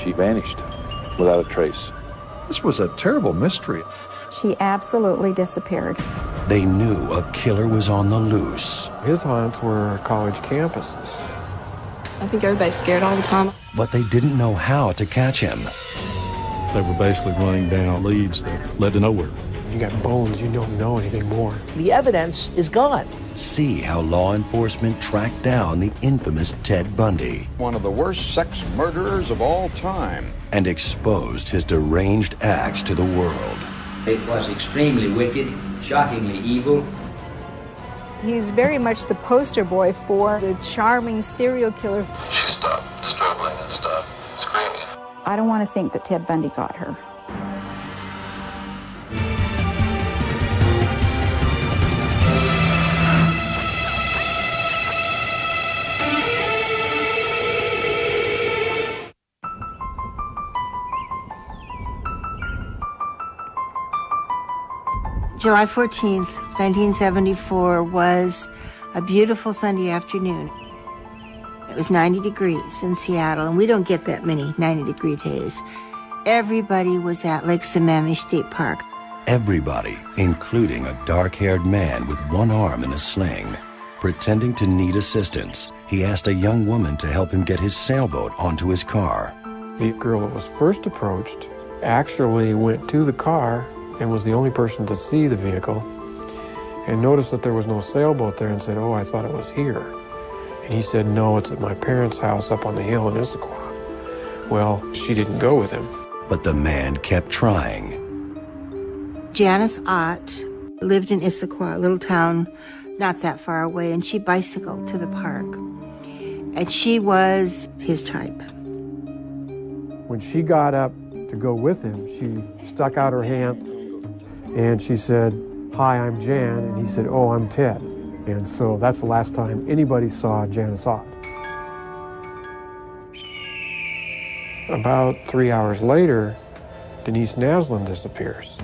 she vanished without a trace. This was a terrible mystery. She absolutely disappeared. They knew a killer was on the loose. His haunts were college campuses. I think everybody's scared all the time. But they didn't know how to catch him. They were basically running down leads that led to nowhere. You got bones, you don't know anything more. The evidence is gone. See how law enforcement tracked down the infamous Ted Bundy. One of the worst sex murderers of all time. And exposed his deranged acts to the world. It was extremely wicked, shockingly evil. He's very much the poster boy for the charming serial killer. She stopped struggling and stopped screaming. I don't want to think that Ted Bundy got her. July 14th, 1974 was a beautiful Sunday afternoon. It was 90 degrees in Seattle, and we don't get that many 90-degree days. Everybody was at Lake Sammamish State Park. Everybody, including a dark-haired man with one arm in a sling. Pretending to need assistance, he asked a young woman to help him get his sailboat onto his car. The girl that was first approached actually went to the car and was the only person to see the vehicle and noticed that there was no sailboat there and said, "Oh, I thought it was here." And he said, "No, it's at my parents' house up on the hill in Issaquah." Well, she didn't go with him. But the man kept trying. Janice Ott lived in Issaquah, a little town not that far away, and she bicycled to the park. And she was his type. When she got up to go with him, she stuck out her hand and she said, "Hi, I'm Jan." And he said, "Oh, I'm Ted." And so that's the last time anybody saw Janice Ott. About 3 hours later, Denise Naslund disappears.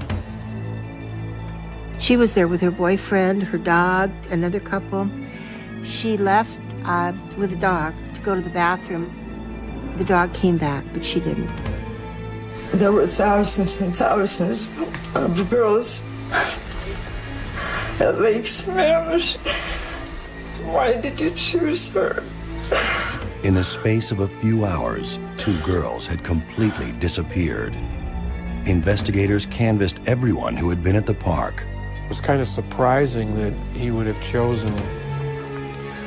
She was there with her boyfriend, her dog, another couple. She left with the dog to go to the bathroom. The dog came back, but she didn't. There were thousands and thousands of girls at Lake Sammamish. Why did you choose her? In the space of a few hours, 2 girls had completely disappeared. Investigators canvassed everyone who had been at the park. It was kind of surprising that he would have chosen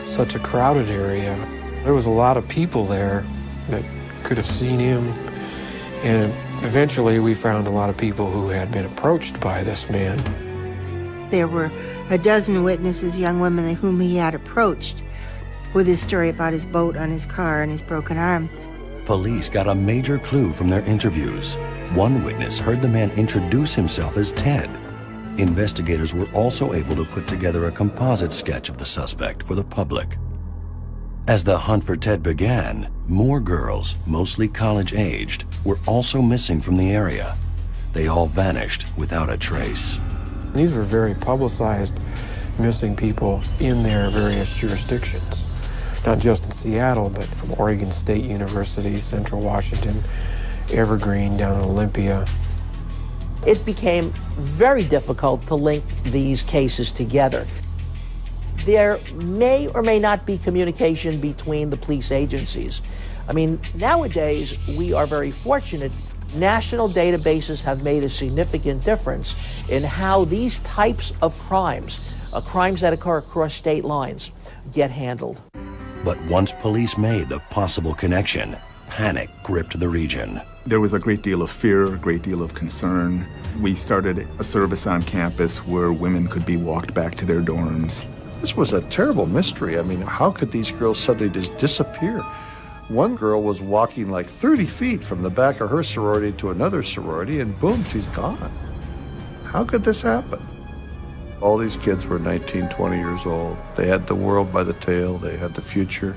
such a crowded area. There was a lot of people there that could have seen him, and eventually we found a lot of people who had been approached by this man. There were a dozen witnesses, young women whom he had approached with his story about his boat on his car and his broken arm. Police got a major clue from their interviews. One witness heard the man introduce himself as Ted. Investigators were also able to put together a composite sketch of the suspect for the public. As the hunt for Ted began, more girls, mostly college-aged, were also missing from the area. They all vanished without a trace. These were very publicized missing people in their various jurisdictions, not just in Seattle, but from Oregon State University, Central Washington, Evergreen, down in Olympia. It became very difficult to link these cases together. There may or may not be communication between the police agencies. I mean, nowadays, we are very fortunate. National databases have made a significant difference in how these types of crimes, crimes that occur across state lines, get handled. But once police made the possible connection, panic gripped the region. There was a great deal of fear, a great deal of concern. We started a service on campus where women could be walked back to their dorms. This was a terrible mystery. I mean, how could these girls suddenly just disappear? One girl was walking like 30 feet from the back of her sorority to another sorority, and boom, she's gone. How could this happen? All these kids were 19, 20 years old. They had the world by the tail. They had the future.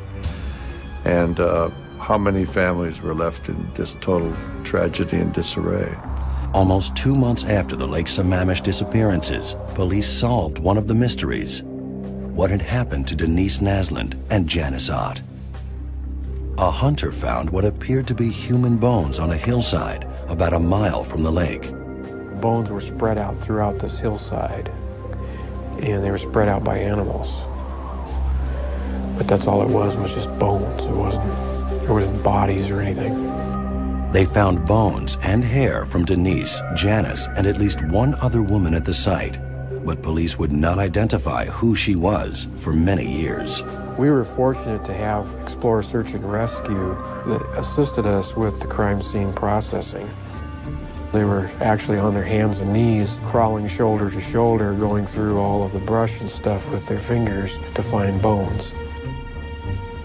And how many families were left in just total tragedy and disarray? Almost 2 months after the Lake Sammamish disappearances, police solved one of the mysteries. What had happened to Denise Naslund and Janice Ott? a hunter found what appeared to be human bones on a hillside about a mile from the lake. Bones were spread out throughout this hillside, and they were spread out by animals. But that's all it was just bones. There wasn't bodies or anything. They found bones and hair from Denise, Janice, and at least one other woman at the site, but police would not identify who she was for many years. We were fortunate to have Explorer Search and Rescue that assisted us with the crime scene processing. They were actually on their hands and knees, crawling shoulder to shoulder, going through all of the brush and stuff with their fingers to find bones.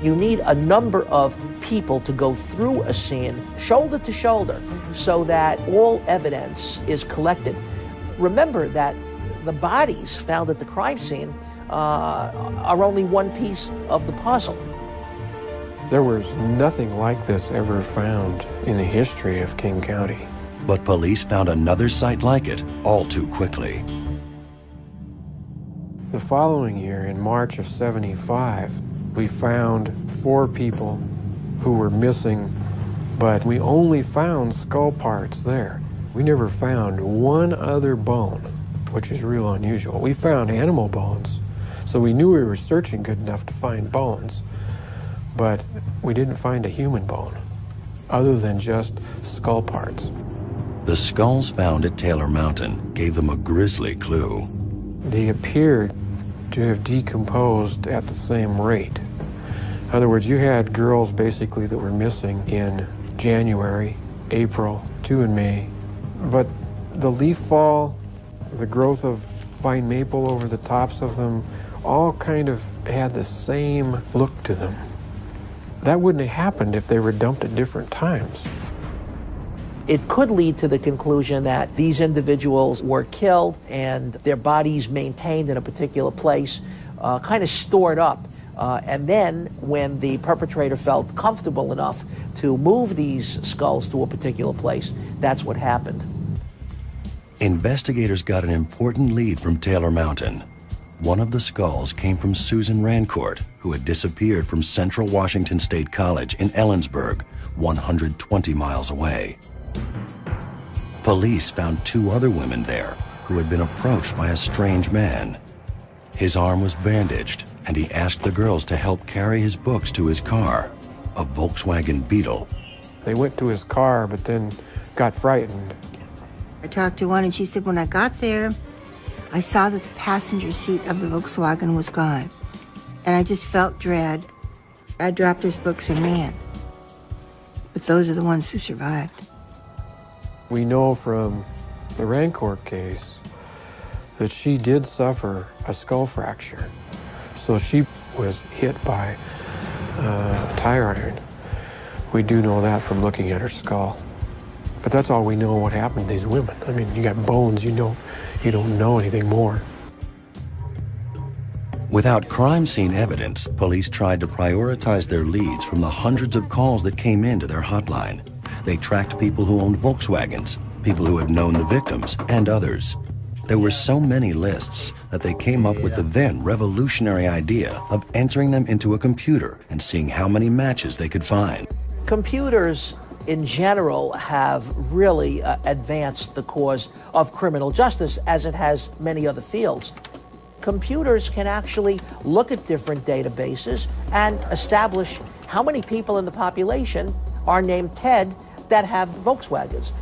You need a number of people to go through a scene, shoulder to shoulder, so that all evidence is collected. Remember that the bodies found at the crime scene are only one piece of the puzzle. There was nothing like this ever found in the history of King County. But police found another site like it all too quickly. The following year, in March of '75, we found 4 people who were missing, but we only found skull parts there. We never found one other bone, which is real unusual. We found animal bones, so we knew we were searching good enough to find bones, but we didn't find a human bone, other than just skull parts. The skulls found at Taylor Mountain gave them a grisly clue. They appeared to have decomposed at the same rate. In other words, you had girls basically that were missing in January, April, 2 in May, but the leaf fall, the growth of fine maple over the tops of them, all kind of had the same look to them. That wouldn't have happened if they were dumped at different times. It could lead to the conclusion that these individuals were killed and their bodies maintained in a particular place, kind of stored up. And then when the perpetrator felt comfortable enough to move these skulls to a particular place, that's what happened. Investigators got an important lead from Taylor Mountain. One of the skulls came from Susan Rancourt, who had disappeared from Central Washington State College in Ellensburg, 120 miles away. Police found 2 other women there who had been approached by a strange man. His arm was bandaged, and he asked the girls to help carry his books to his car, a Volkswagen Beetle. They went to his car, but then got frightened. I talked to one, and she said, when I got there, I saw that the passenger seat of the Volkswagen was gone, and I just felt dread. I dropped his books and ran. But those are the ones who survived. We know from the Rancourt case that she did suffer a skull fracture. So she was hit by a tire iron. We do know that from looking at her skull. But that's all we know what happened to these women. I mean, you got bones, you don't know anything more. Without crime scene evidence, police tried to prioritize their leads from the hundreds of calls that came into their hotline. They tracked people who owned Volkswagens, people who had known the victims, and others. There were so many lists that they came up with the then revolutionary idea of entering them into a computer and seeing how many matches they could find. Computers in general have really advanced the cause of criminal justice, as it has many other fields. Computers can actually look at different databases and establish how many people in the population are named Ted that have Volkswagens.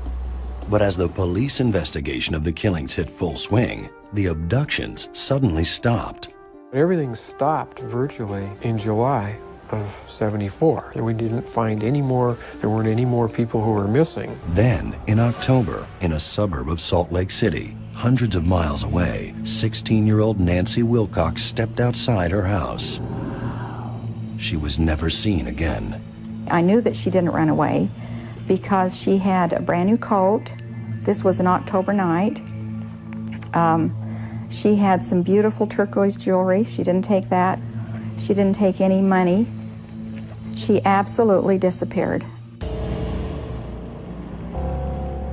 But as the police investigation of the killings hit full swing, the abductions suddenly stopped. Everything stopped virtually in July of '74. We didn't find any more, there weren't any more people who were missing. Then, in October, in a suburb of Salt Lake City, hundreds of miles away, 16-year-old Nancy Wilcox stepped outside her house. She was never seen again. I knew that she didn't run away because she had a brand new coat. This was an October night. She had some beautiful turquoise jewelry. She didn't take that. She didn't take any money. She absolutely disappeared.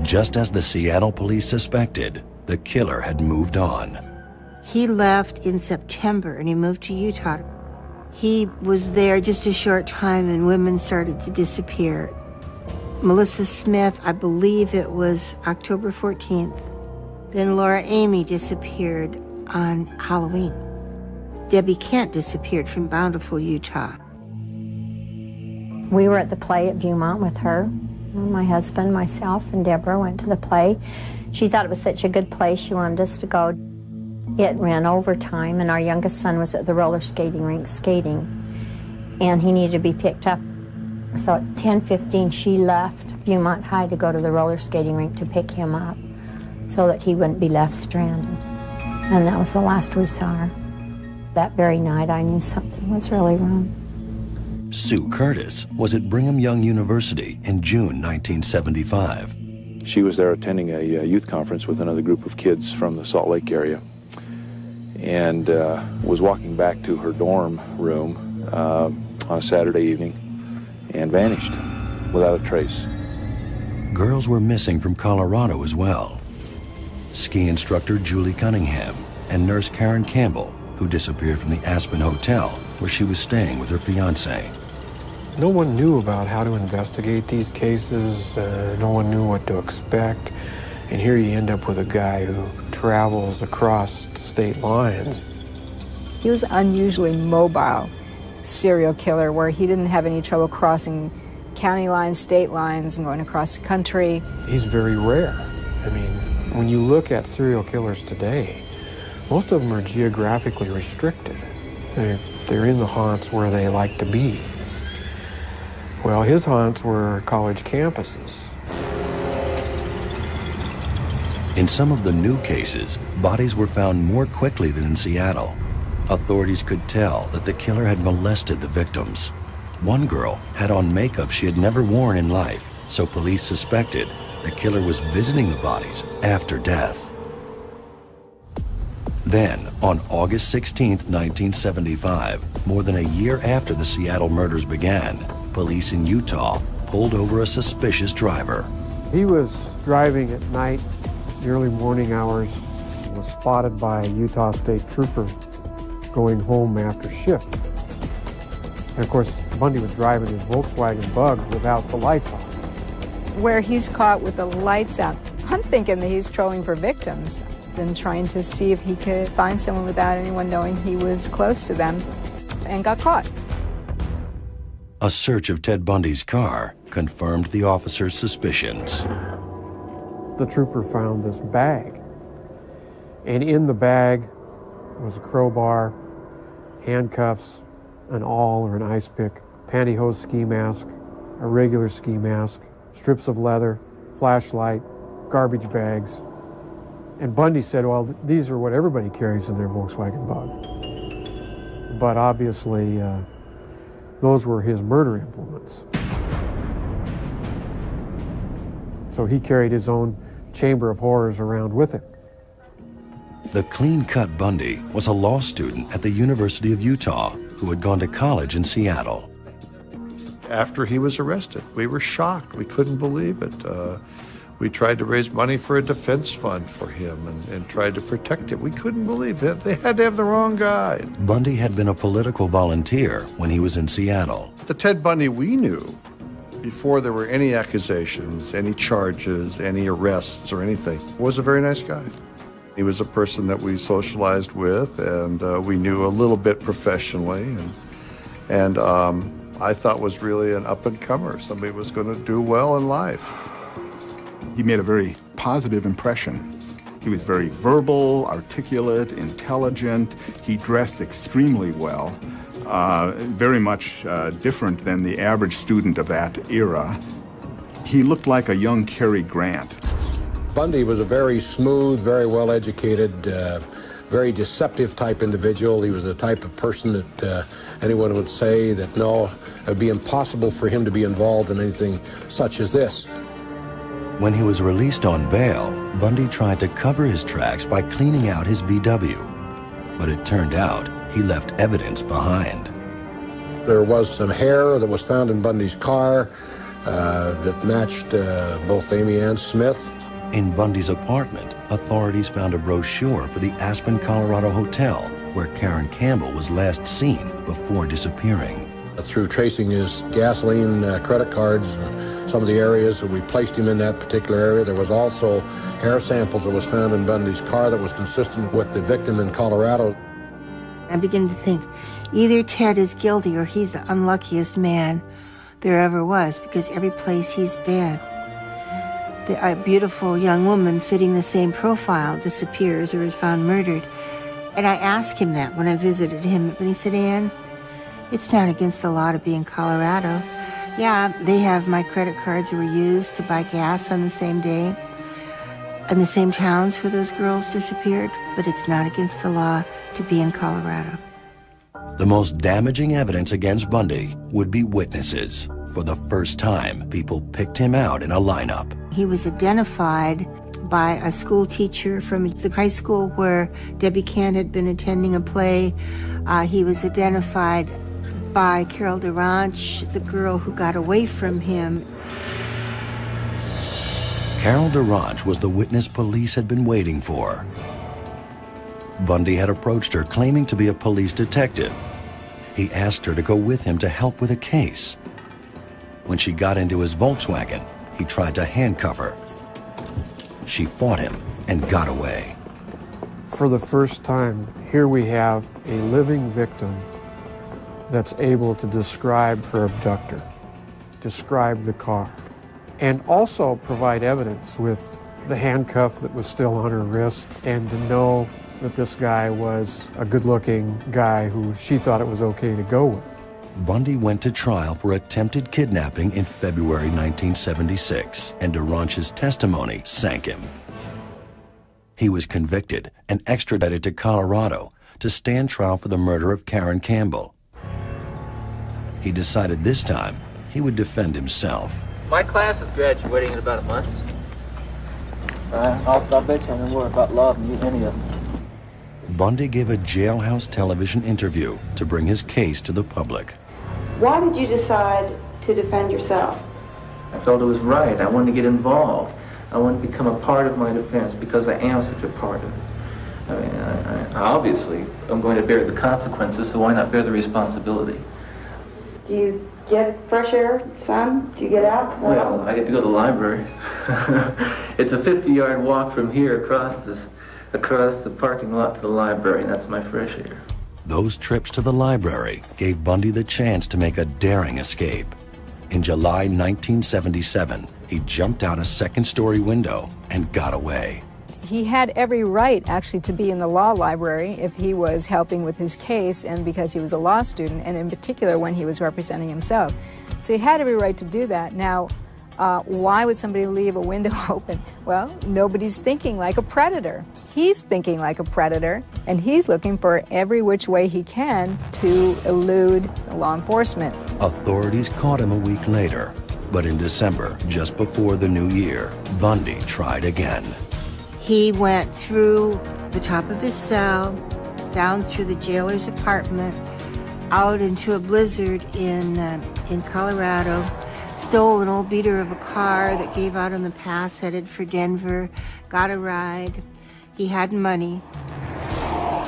Just as the Seattle police suspected, the killer had moved on. He left in September, and he moved to Utah. He was there just a short time and women started to disappear. Melissa Smith, I believe it was October 14th. Then Laura Amy disappeared on Halloween. Debbie Kent disappeared from Bountiful, Utah. We were at the play at Beaumont with her. My husband, myself, and Deborah went to the play. She thought it was such a good play, she wanted us to go. It ran overtime, and our youngest son was at the roller skating rink skating, and he needed to be picked up. So at 10:15, she left Beaumont High to go to the roller skating rink to pick him up so that he wouldn't be left stranded. And that was the last we saw her. That very night, I knew something was really wrong. Sue Curtis was at Brigham Young University in June 1975. She was there attending a youth conference with another group of kids from the Salt Lake area, and was walking back to her dorm room on a Saturday evening and vanished without a trace. Girls were missing from Colorado as well. Ski instructor Julie Cunningham and nurse Karen Campbell, who disappeared from the Aspen Hotel where she was staying with her fiancé. No one knew about how to investigate these cases. No one knew what to expect. And here you end up with a guy who travels across state lines. He was unusually mobile serial killer where he didn't have any trouble crossing county lines, state lines, and going across the country. He's very rare. I mean, when you look at serial killers today, most of them are geographically restricted. They're in the haunts where they like to be. Well, his haunts were college campuses. In some of the new cases, bodies were found more quickly than in Seattle. Authorities could tell that the killer had molested the victims. One girl had on makeup she had never worn in life, so police suspected the killer was visiting the bodies after death. Then, on August 16, 1975, more than a year after the Seattle murders began, police in Utah pulled over a suspicious driver. He was driving at night, the early morning hours, and was spotted by a Utah State Trooper going home after shift. And of course, Bundy was driving his Volkswagen Bug without the lights on. Where he's caught with the lights out, I'm thinking that he's trolling for victims and trying to see if he could find someone without anyone knowing he was close to them, and got caught. A search of Ted Bundy's car confirmed the officer's suspicions. The trooper found this bag, and in the bag was a crowbar, handcuffs, an awl or an ice pick, pantyhose ski mask, a regular ski mask, strips of leather, flashlight, garbage bags. And Bundy said, well, these are what everybody carries in their Volkswagen Bug. But obviously, those were his murder implements. So he carried his own chamber of horrors around with him. The clean-cut Bundy was a law student at the University of Utah who had gone to college in Seattle. After he was arrested, we were shocked. We couldn't believe it. We tried to raise money for a defense fund for him and tried to protect him. We couldn't believe it. They had to have the wrong guy. Bundy had been a political volunteer when he was in Seattle. The Ted Bundy we knew, before there were any accusations, any charges, any arrests or anything, was a very nice guy. He was a person that we socialized with, and we knew a little bit professionally, and I thought was really an up-and-comer, somebody who was going to do well in life. He made a very positive impression. He was very verbal, articulate, intelligent. He dressed extremely well, very much different than the average student of that era. He looked like a young Cary Grant. Bundy was a very smooth, very well-educated, very deceptive type individual. He was the type of person that anyone would say that, no, it would be impossible for him to be involved in anything such as this. When he was released on bail, Bundy tried to cover his tracks by cleaning out his VW. But it turned out he left evidence behind. There was some hair that was found in Bundy's car that matched both Amy and Smith. In Bundy's apartment, authorities found a brochure for the Aspen, Colorado hotel where Karen Campbell was last seen before disappearing. Through tracing his gasoline credit cards, some of the areas that we placed him in that particular area, there was also hair samples that was found in Bundy's car that was consistent with the victim in Colorado. I begin to think either Ted is guilty or he's the unluckiest man there ever was, because every place he's been, a beautiful young woman fitting the same profile disappears or is found murdered. And I asked him that when I visited him, and he said, Ann, it's not against the law to be in Colorado. Yeah, they have my credit cards were used to buy gas on the same day in the same towns where those girls disappeared, but it's not against the law to be in Colorado. The most damaging evidence against Bundy would be witnesses. For the first time, people picked him out in a lineup. He was identified by a school teacher from the high school where Debbie Kent had been attending a play. He was identified by Carol DeRanch, the girl who got away from him. Carol DeRanch was the witness police had been waiting for. Bundy had approached her claiming to be a police detective. He asked her to go with him to help with a case. When she got into his Volkswagen, he tried to handcuff her. She fought him and got away. For the first time, here we have a living victim that's able to describe her abductor, describe the car, and also provide evidence with the handcuff that was still on her wrist, and to know that this guy was a good-looking guy who she thought it was okay to go with. Bundy went to trial for attempted kidnapping in February 1976, and DeRanch's testimony sank him. He was convicted and extradited to Colorado to stand trial for the murder of Karen Campbell. He decided this time he would defend himself. My class is graduating in about a month. I'll bet you I know more about love than any of them. Bundy gave a jailhouse television interview to bring his case to the public. Why did you decide to defend yourself? I felt it was right. I wanted to get involved. I wanted to become a part of my defense because I am such a part of it. I mean, I obviously I'm going to bear the consequences, so why not bear the responsibility? Do you get fresh air, sun? Do you get out? Well, I get to go to the library. It's a 50-yard walk from here across the parking lot to the library, and that's my fresh air. Those trips to the library gave Bundy the chance to make a daring escape. In July 1977, he jumped out a second-story window and got away. He had every right, actually, to be in the law library if he was helping with his case and because he was a law student, and in particular when he was representing himself. So he had every right to do that. Now, why would somebody leave a window open? Well, nobody's thinking like a predator. He's thinking like a predator, and he's looking for every which way he can to elude law enforcement. Authorities caught him a week later, but in December, just before the new year, Bundy tried again. He went through the top of his cell, down through the jailer's apartment, out into a blizzard in Colorado, stole an old beater of a car that gave out on the pass, headed for Denver, got a ride. He had money.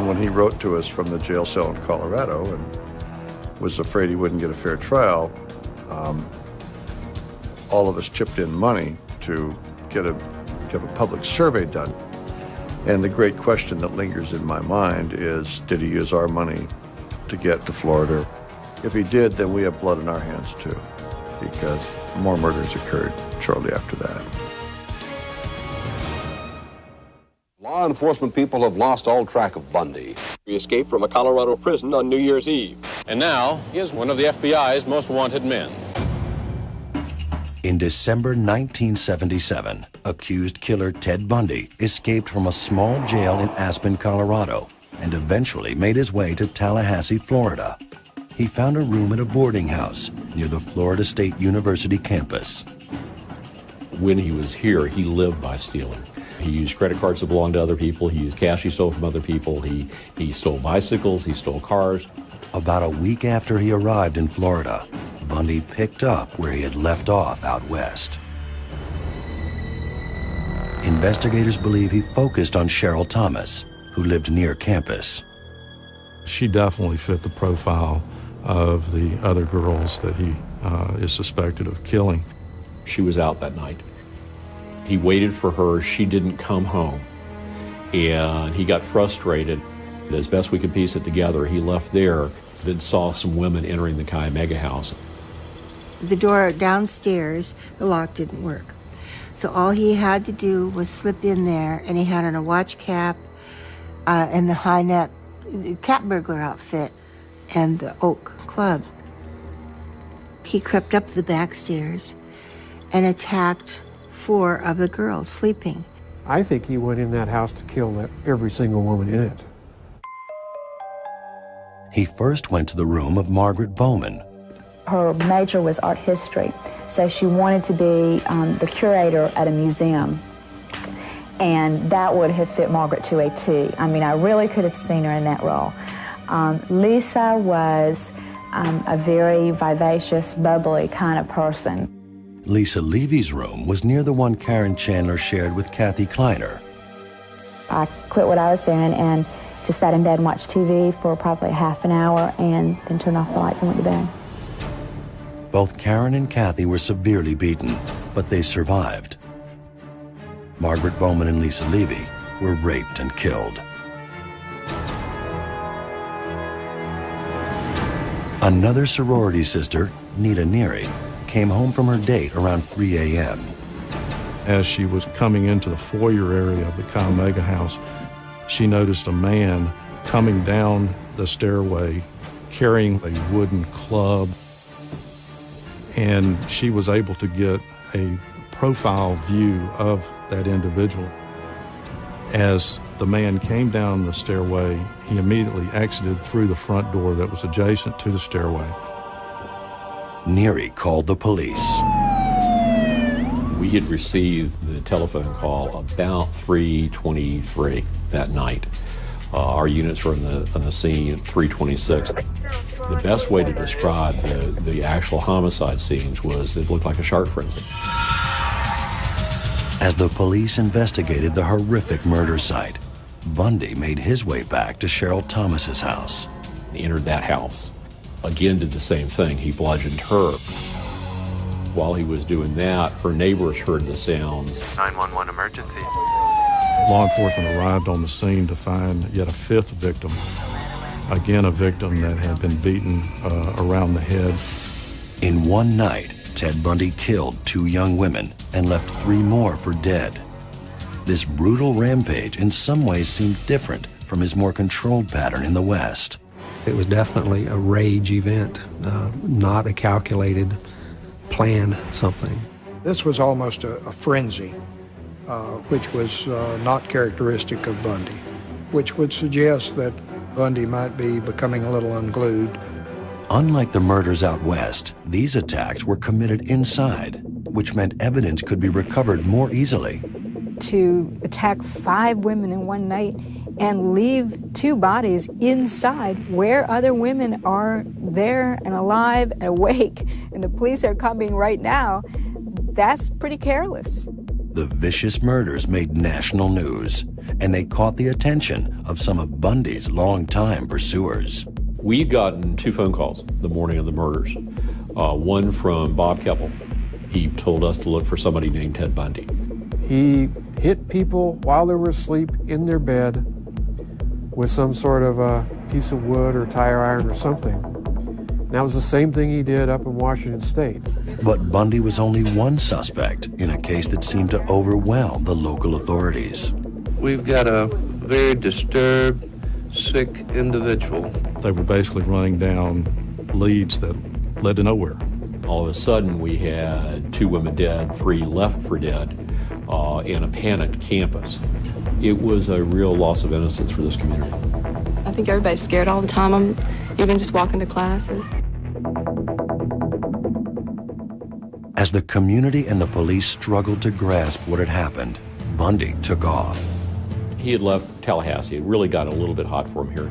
When he wrote to us from the jail cell in Colorado and was afraid he wouldn't get a fair trial, all of us chipped in money to get a public survey done. And the great question that lingers in my mind is, did he use our money to get to Florida? If he did, then we have blood in our hands too, because more murders occurred shortly after that. Law enforcement people have lost all track of Bundy. He escaped from a Colorado prison on New Year's Eve. And now he is one of the FBI's most wanted men. In December 1977, accused killer Ted Bundy escaped from a small jail in Aspen, Colorado, and eventually made his way to Tallahassee, Florida. He found a room at a boarding house near the Florida State University campus. When he was here, he lived by stealing. He used credit cards that belonged to other people. He used cash he stole from other people. He stole bicycles. He stole cars. About a week after he arrived in Florida, Bundy picked up where he had left off out west. Investigators believe he focused on Cheryl Thomas, who lived near campus. She definitely fit the profile of the other girls that he is suspected of killing. She was out that night. He waited for her. She didn't come home. And he got frustrated. As best we could piece it together, he left there, then saw some women entering the Chi Omega house. The door downstairs, the lock didn't work. So all he had to do was slip in there, and he had on a watch cap and the high neck cat burglar outfit and the oak club. He crept up the back stairs and attacked 4 of the girls sleeping. I think he went in that house to kill every single woman in it. He first went to the room of Margaret Bowman. Her major was art history, so she wanted to be the curator at a museum. And that would have fit Margaret to a T. I mean, I really could have seen her in that role. Lisa was a very vivacious, bubbly kind of person. Lisa Levy's room was near the one Karen Chandler shared with Kathy Kleiner. I quit what I was doing and just sat in bed and watched TV for probably half an hour and then turned off the lights and went to bed. Both Karen and Kathy were severely beaten, but they survived. Margaret Bowman and Lisa Levy were raped and killed. Another sorority sister, Nita Neary, came home from her date around 3 a.m. As she was coming into the foyer area of the Chi Omega house, she noticed a man coming down the stairway carrying a wooden club, and she was able to get a profile view of that individual. As the man came down the stairway, he immediately exited through the front door that was adjacent to the stairway. Neary called the police. We had received the telephone call about 3:23 that night. Our units were on the scene at 3:26. The best way to describe the actual homicide scenes was it looked like a shark frenzy. As the police investigated the horrific murder site, Bundy made his way back to Cheryl Thomas's house. He entered that house. Again, did the same thing. He bludgeoned her. While he was doing that, her neighbors heard the sounds. 911 emergency. Law enforcement arrived on the scene to find yet a 5th victim. Again, a victim that had been beaten around the head. In one night, Ted Bundy killed 2 young women and left 3 more for dead. This brutal rampage in some ways seemed different from his more controlled pattern in the West. It was definitely a rage event, not a calculated, planned something. This was almost a frenzy, which was not characteristic of Bundy, which would suggest that Bundy might be becoming a little unglued. Unlike the murders out west, these attacks were committed inside, which meant evidence could be recovered more easily. To attack 5 women in one night and leave 2 bodies inside where other women are there and alive and awake, and the police are coming right now, that's pretty careless. The vicious murders made national news, and they caught the attention of some of Bundy's longtime pursuers. We'd gotten 2 phone calls the morning of the murders. One from Bob Keppel. He told us to look for somebody named Ted Bundy. He hit people while they were asleep in their bed with some sort of a piece of wood or tire iron or something. And that was the same thing he did up in Washington State. But Bundy was only one suspect in a case that seemed to overwhelm the local authorities. We've got a very disturbed, sick individual. They were basically running down leads that led to nowhere. All of a sudden, we had 2 women dead, 3 left for dead, in a panicked campus. It was a real loss of innocence for this community. I think everybody's scared all the time, even just walking to classes. As the community and the police struggled to grasp what had happened, Bundy took off. He had left Tallahassee. It really got a little bit hot for him here.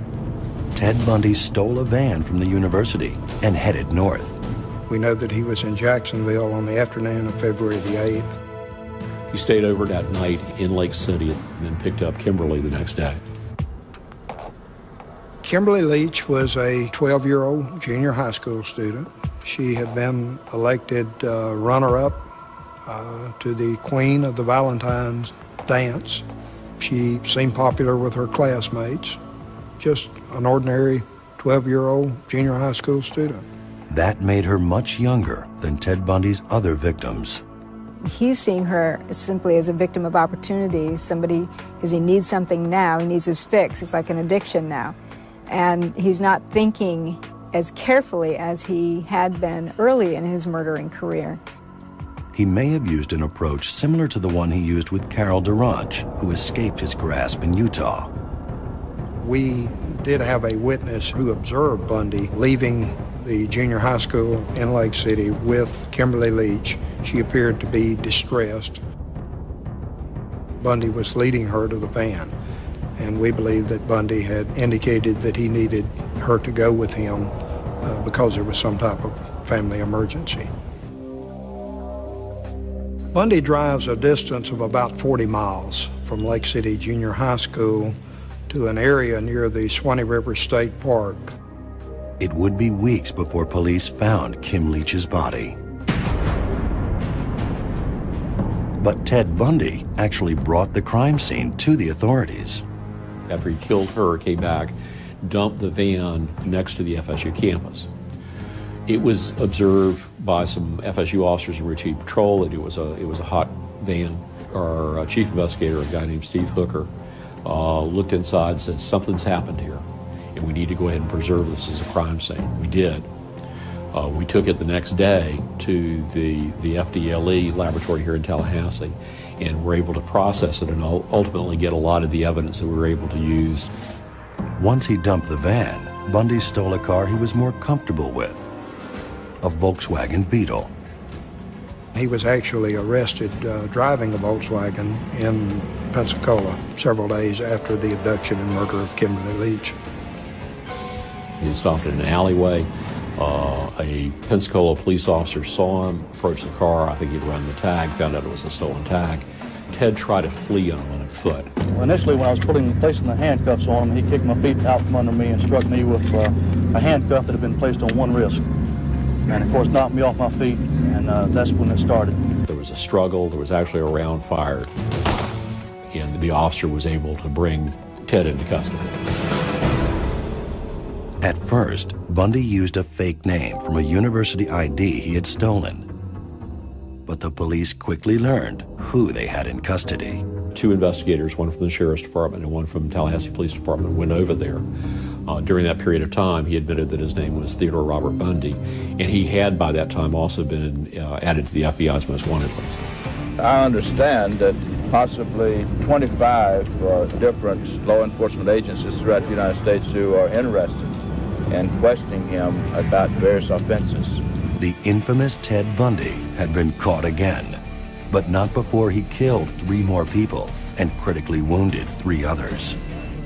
Ted Bundy stole a van from the university and headed north. We know that he was in Jacksonville on the afternoon of February the 8th. He stayed over that night in Lake City and then picked up Kimberly the next day. Kimberly Leach was a 12-year-old junior high school student. She had been elected runner-up to the Queen of the Valentine's Dance. She seemed popular with her classmates, just an ordinary 12-year-old junior high school student. That made her much younger than Ted Bundy's other victims. He's seeing her simply as a victim of opportunity, somebody, because he needs something now, he needs his fix. It's like an addiction now. And he's not thinking as carefully as he had been early in his murdering career. He may have used an approach similar to the one he used with Carol Duranch, who escaped his grasp in Utah. We did have a witness who observed Bundy leaving the junior high school in Lake City with Kimberly Leach. She appeared to be distressed. Bundy was leading her to the van, and we believe that Bundy had indicated that he needed her to go with him because there was some type of family emergency. Bundy drives a distance of about 40 miles from Lake City Junior High School to an area near the Swanee River State Park. It would be weeks before police found Kim Leach's body. But Ted Bundy actually brought the crime scene to the authorities. After he killed her, came back, dumped the van next to the FSU campus. It was observed by some FSU officers in routine patrol that it was a hot van. Our chief investigator, a guy named Steve Hooker, looked inside and said, something's happened here, and we need to go ahead and preserve this as a crime scene. We did. We took it the next day to the FDLE laboratory here in Tallahassee, and were able to process it and ultimately get a lot of the evidence that we were able to use. Once he dumped the van, Bundy stole a car he was more comfortable with, a Volkswagen Beetle. He was actually arrested driving a Volkswagen in Pensacola several days after the abduction and murder of Kimberly Leach. He stopped in an alleyway. A Pensacola police officer saw him, approached the car. I think he'd run the tag, found out it was a stolen tag. Ted tried to flee on him on foot. Initially, when I was placing the handcuffs on him, he kicked my feet out from under me and struck me with a handcuff that had been placed on one wrist. And of course knocked me off my feet, and that's when it started. There was a struggle, there was actually a round fired, and the officer was able to bring Ted into custody. At first, Bundy used a fake name from a university ID he had stolen. But the police quickly learned who they had in custody. Two investigators, one from the Sheriff's Department and one from Tallahassee Police Department, went over there. During that period of time, he admitted that his name was Theodore Robert Bundy, and he had by that time also been added to the FBI's most wanted list. I understand that possibly 25 different law enforcement agencies throughout the United States who are interested in questioning him about various offenses. The infamous Ted Bundy had been caught again, but not before he killed 3 more people and critically wounded 3 others.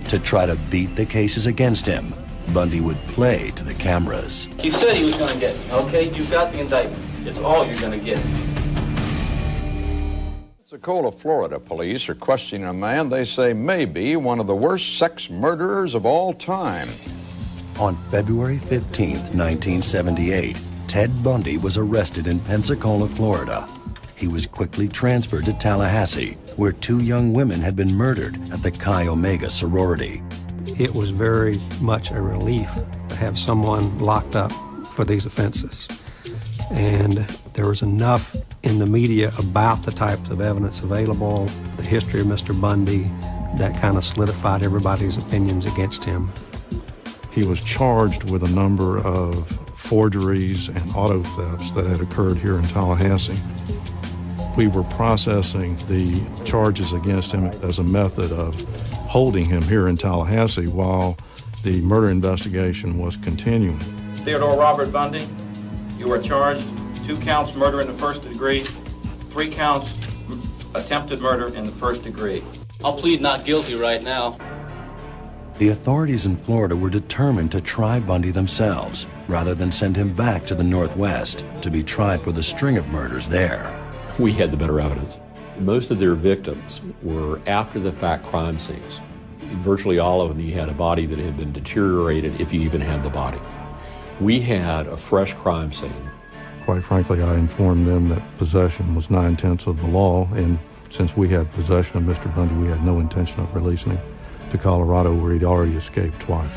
To try to beat the cases against him, Bundy would play to the cameras. He said he was going to get me, okay? You got the indictment. It's all you're going to get. Pensacola, Florida police are questioning a man they say may be one of the worst sex murderers of all time. On February 15th, 1978, Ted Bundy was arrested in Pensacola, Florida. He was quickly transferred to Tallahassee, where 2 young women had been murdered at the Chi Omega sorority. It was very much a relief to have someone locked up for these offenses. And there was enough in the media about the types of evidence available, the history of Mr. Bundy, that kind of solidified everybody's opinions against him. He was charged with a number of forgeries and auto thefts that had occurred here in Tallahassee. We were processing the charges against him as a method of holding him here in Tallahassee while the murder investigation was continuing. Theodore Robert Bundy, you are charged 2 counts murder in the first degree, 3 counts attempted murder in the first degree. I'll plead not guilty right now. The authorities in Florida were determined to try Bundy themselves, rather than send him back to the Northwest to be tried for the string of murders there. We had the better evidence. Most of their victims were after-the-fact crime scenes. Virtually all of them, you had a body that had been deteriorated, if you even had the body. We had a fresh crime scene. Quite frankly, I informed them that possession was 9/10 of the law, and since we had possession of Mr. Bundy, we had no intention of releasing him to Colorado, where he'd already escaped twice.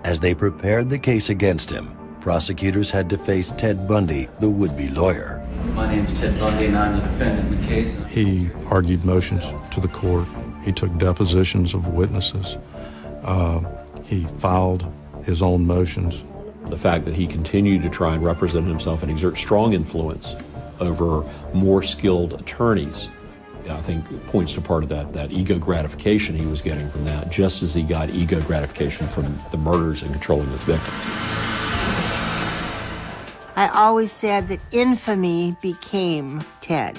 As they prepared the case against him, prosecutors had to face Ted Bundy, the would-be lawyer. My name's Ted Bundy, and I'm the defendant in the case. He argued motions to the court. He took depositions of witnesses. He filed his own motions. The fact that he continued to try and represent himself and exert strong influence over more skilled attorneys, I think points to part of that ego gratification he was getting from that, just as he got ego gratification from the murders and controlling his victims. I always said that infamy became Ted.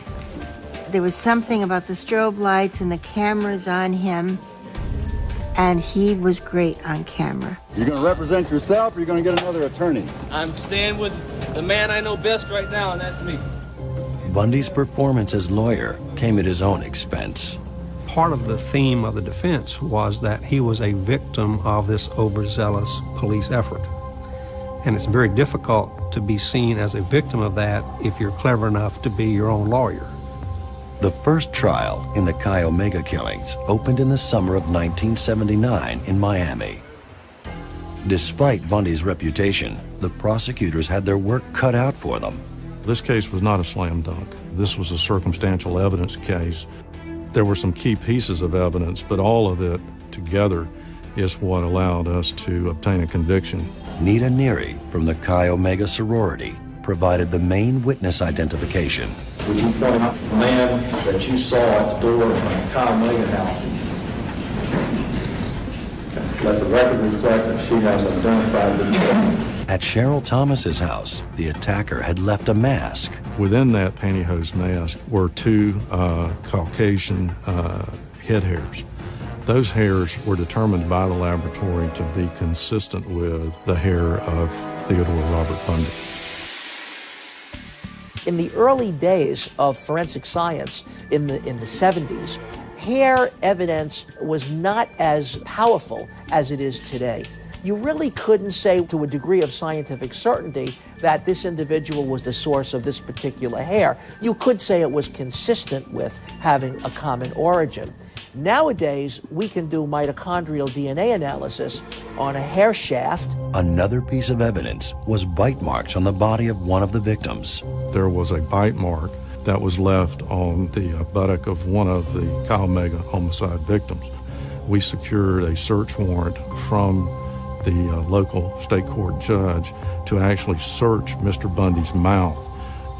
There was something about the strobe lights and the cameras on him, and he was great on camera. You're going to represent yourself, or you're going to get another attorney? I'm staying with the man I know best right now, and that's me. Bundy's performance as lawyer came at his own expense. Part of the theme of the defense was that he was a victim of this overzealous police effort. And it's very difficult to be seen as a victim of that if you're clever enough to be your own lawyer. The first trial in the Chi Omega killings opened in the summer of 1979 in Miami. Despite Bundy's reputation, the prosecutors had their work cut out for them. This case was not a slam dunk. This was a circumstantial evidence case. There were some key pieces of evidence, but all of it together is what allowed us to obtain a conviction. Nita Neary from the Chi Omega sorority provided the main witness identification. Would you point out the man that you saw at the door of the Chi Omega house? Let the record reflect that she has identified the man. At Cheryl Thomas's house, the attacker had left a mask. Within that pantyhose mask were two Caucasian head hairs. Those hairs were determined by the laboratory to be consistent with the hair of Theodore Robert Bundy. In the early days of forensic science in the 70s, hair evidence was not as powerful as it is today. You really couldn't say to a degree of scientific certainty that this individual was the source of this particular hair. You could say it was consistent with having a common origin. Nowadays, we can do mitochondrial DNA analysis on a hair shaft. Another piece of evidence was bite marks on the body of one of the victims. There was a bite mark that was left on the buttock of one of the Chi Omega homicide victims. We secured a search warrant from the local state court judge to actually search Mr. Bundy's mouth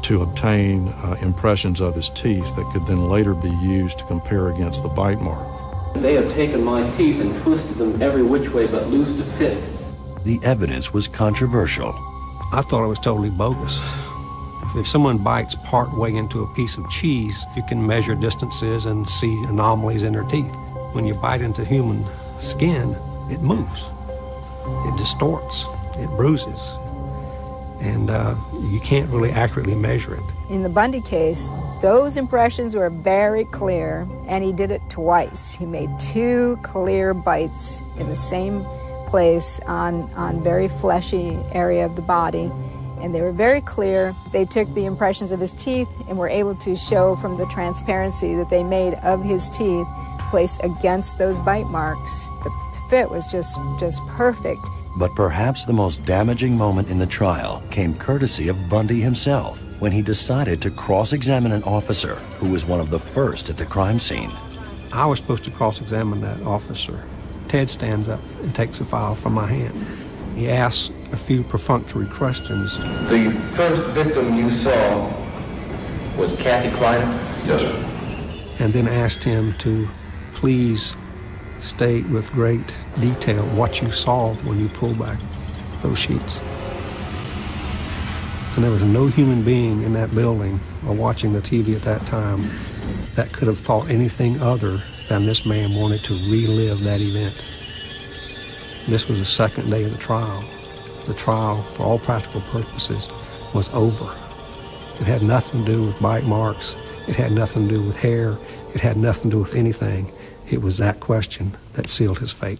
to obtain impressions of his teeth that could then later be used to compare against the bite mark. They have taken my teeth and twisted them every which way but loose to fit. The evidence was controversial. I thought it was totally bogus. If someone bites part way into a piece of cheese, you can measure distances and see anomalies in their teeth. When you bite into human skin, it moves. It distorts, it bruises, and you can't really accurately measure it. In the Bundy case, those impressions were very clear, and he did it twice. He made two clear bites in the same place on very fleshy area of the body, and they were very clear. They took the impressions of his teeth and were able to show from the transparency that they made of his teeth placed against those bite marks. The fit was just perfect. But perhaps the most damaging moment in the trial came courtesy of Bundy himself when he decided to cross-examine an officer who was one of the first at the crime scene. I was supposed to cross-examine that officer. Ted stands up and takes a file from my hand. He asks a few perfunctory questions. The first victim you saw was Kathy Kleiner? Yes, sir. And then asked him to please state with great detail what you saw when you pulled back those sheets. And there was no human being in that building or watching the TV at that time that could have thought anything other than this man wanted to relive that event. This was the second day of the trial. The trial, for all practical purposes, was over. It had nothing to do with bite marks. It had nothing to do with hair. It had nothing to do with anything. it was that question that sealed his fate.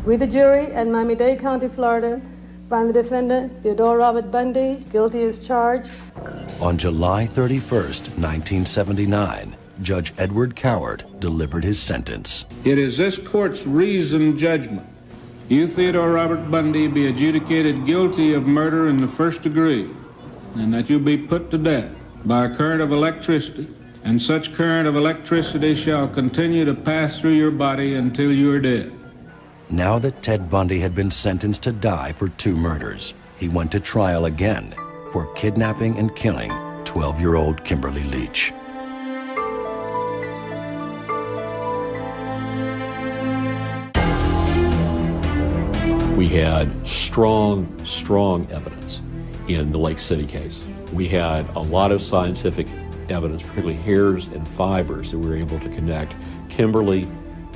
We, the jury, in Miami-Dade County, Florida, find the defendant, Theodore Robert Bundy, guilty as charged. On July 31st, 1979, Judge Edward Cowart delivered his sentence. It is this court's reasoned judgment. You, Theodore Robert Bundy, be adjudicated guilty of murder in the first degree, and that you be put to death by a current of electricity, and such current of electricity shall continue to pass through your body until you are dead. Now that Ted Bundy had been sentenced to die for 2 murders, he went to trial again for kidnapping and killing 12-year-old Kimberly Leach. We had strong evidence in the Lake City case. We had a lot of scientific evidence, particularly hairs and fibers, that we were able to connect Kimberly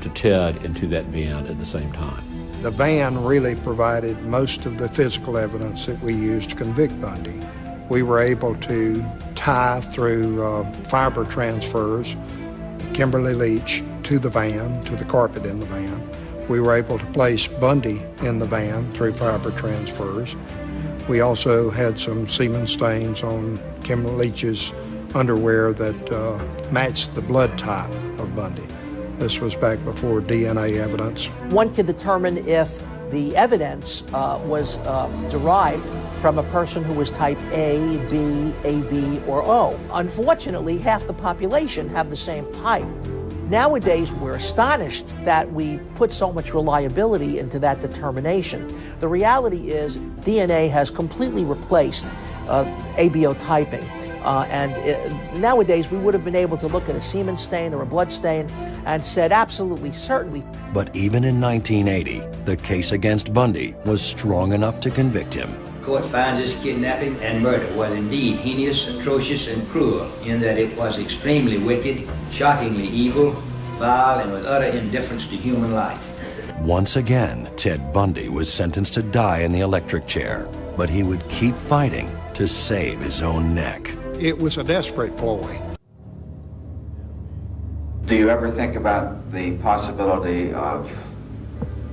to Ted and to that van at the same time. The van really provided most of the physical evidence that we used to convict Bundy. We were able to tie through fiber transfers Kimberly Leach to the van, to the carpet in the van. We were able to place Bundy in the van through fiber transfers. We also had some semen stains on Kimberly Leach's underwear that matched the blood type of Bundy. This was back before DNA evidence. One can determine if the evidence was derived from a person who was type A, B, AB, or O. Unfortunately, half the population have the same type. Nowadays, we're astonished that we put so much reliability into that determination. The reality is DNA has completely replaced ABO typing. Nowadays, we would have been able to look at a semen stain or a blood stain and said absolutely, certainly. But even in 1980, the case against Bundy was strong enough to convict him. The court finds this kidnapping and murder was indeed heinous, atrocious, and cruel, in that it was extremely wicked, shockingly evil, vile, and with utter indifference to human life. Once again, Ted Bundy was sentenced to die in the electric chair, but he would keep fighting to save his own neck. It was a desperate ploy. Do you ever think about the possibility of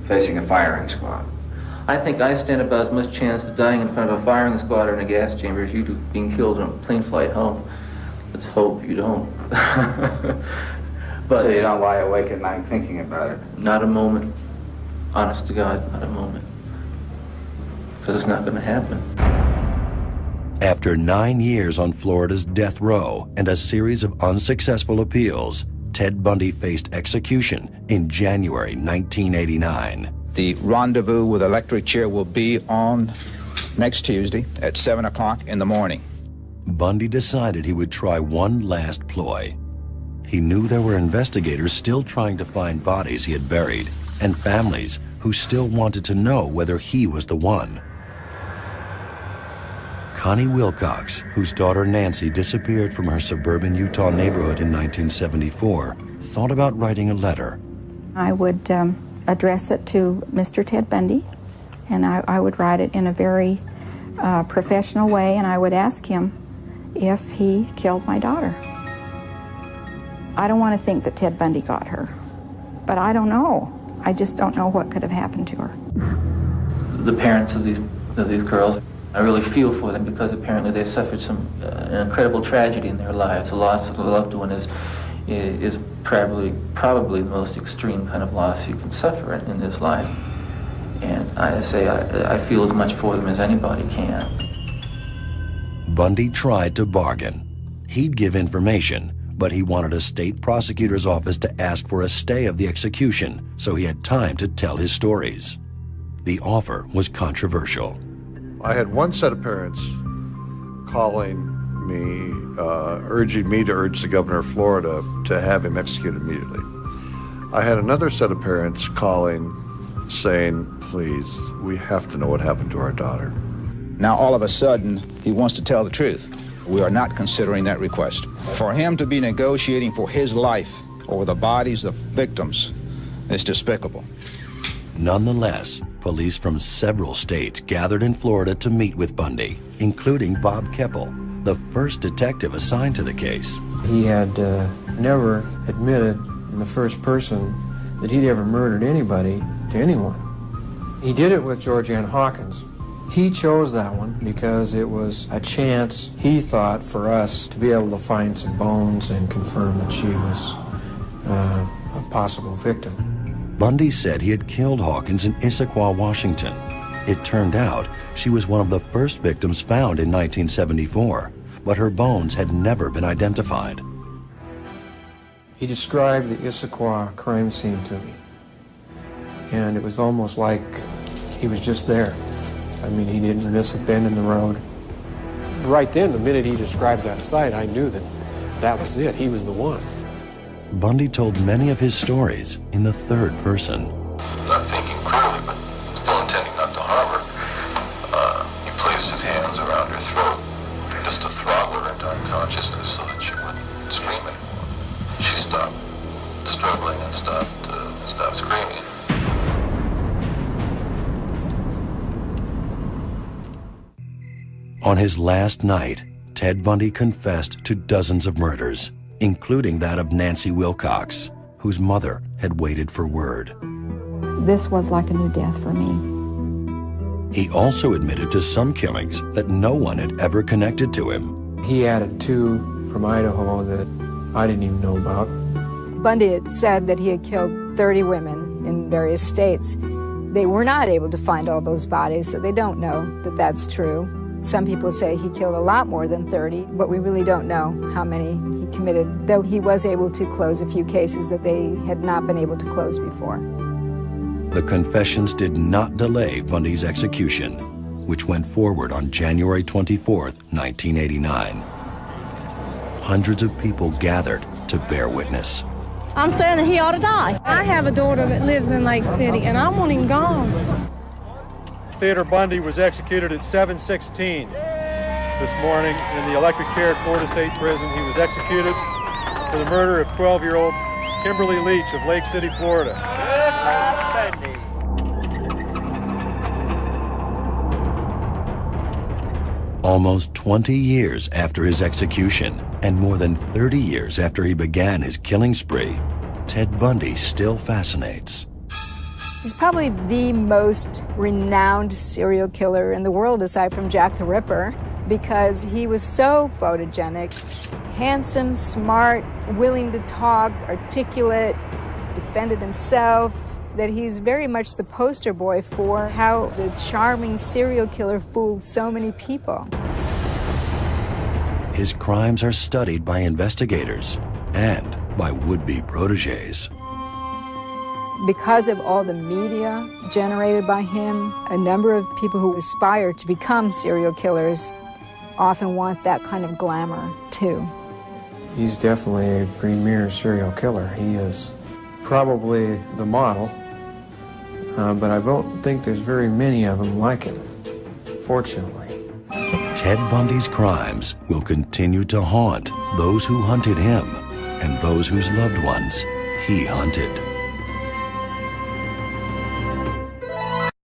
facing a firing squad? I think I stand about as much chance of dying in front of a firing squad or in a gas chamber as you do being killed on a plane flight home. Let's hope you don't. But so you don't lie awake at night thinking about it? Not a moment. Honest to God, not a moment. Because it's not going to happen. After 9 years on Florida's death row and a series of unsuccessful appeals, Ted Bundy faced execution in January 1989. The rendezvous with electric chair will be on next Tuesday at 7 o'clock in the morning. Bundy decided he would try one last ploy. He knew there were investigators still trying to find bodies he had buried and families who still wanted to know whether he was the one. Connie Wilcox, whose daughter Nancy disappeared from her suburban Utah neighborhood in 1974, thought about writing a letter. I would address it to Mr. Ted Bundy, and I would write it in a very professional way, and I would ask him if he killed my daughter. I don't want to think that Ted Bundy got her, but I don't know. I just don't know what could have happened to her. The parents of these girls, I really feel for them because apparently they suffered an incredible tragedy in their lives. The loss of a loved one is probably the most extreme kind of loss you can suffer in this life. And I feel as much for them as anybody can. Bundy tried to bargain. He'd give information, but he wanted a state prosecutor's office to ask for a stay of the execution so he had time to tell his stories. The offer was controversial. I had one set of parents calling me, urging me to urge the governor of Florida to have him executed immediately. I had another set of parents calling, saying, please, we have to know what happened to our daughter. Now, all of a sudden, he wants to tell the truth. We are not considering that request. For him to be negotiating for his life over the bodies of victims is despicable. Nonetheless, police from several states gathered in Florida to meet with Bundy, including Bob Keppel, the first detective assigned to the case. He had never admitted in the first person that he'd ever murdered anybody to anyone. He did it with Georgianne Hawkins. He chose that one because it was a chance, he thought, for us to be able to find some bones and confirm that she was a possible victim. Bundy said he had killed Hawkins in Issaquah, Washington. It turned out she was one of the first victims found in 1974, but her bones had never been identified. He described the Issaquah crime scene to me, and it was almost like he was just there. I mean, he didn't miss a bend in the road. Right then, the minute he described that site, I knew that that was it. He was the one. Bundy told many of his stories in the third person. Not thinking clearly, but still intending not to harm her, he placed his hands around her throat just to throttle her into unconsciousness so that she wouldn't scream anymore. She stopped struggling and stopped screaming. On his last night, Ted Bundy confessed to dozens of murders, including that of Nancy Wilcox, whose mother had waited for word. This was like a new death for me. He also admitted to some killings that no one had ever connected to him. He added 2 from Idaho that I didn't even know about. Bundy had said that he had killed 30 women in various states. They were not able to find all those bodies, so they don't know that that's true. Some people say he killed a lot more than 30, but we really don't know how many he committed, though he was able to close a few cases that they had not been able to close before. The confessions did not delay Bundy's execution, which went forward on January 24th, 1989. Hundreds of people gathered to bear witness. I'm saying that he ought to die. I have a daughter that lives in Lake City, and I want him gone. Theodore Bundy was executed at 7:16 this morning in the electric chair at Florida State Prison. He was executed for the murder of 12-year-old Kimberly Leach of Lake City, Florida. Almost 20 years after his execution, and more than 30 years after he began his killing spree, Ted Bundy still fascinates. He's probably the most renowned serial killer in the world, aside from Jack the Ripper, because he was so photogenic, handsome, smart, willing to talk, articulate, defended himself, that he's very much the poster boy for how the charming serial killer fooled so many people. His crimes are studied by investigators and by would-be protégés. Because of all the media generated by him, a number of people who aspire to become serial killers often want that kind of glamour, too. He's definitely a premier serial killer. He is probably the model, but I don't think there's very many of them like him, fortunately. Ted Bundy's crimes will continue to haunt those who hunted him and those whose loved ones he hunted.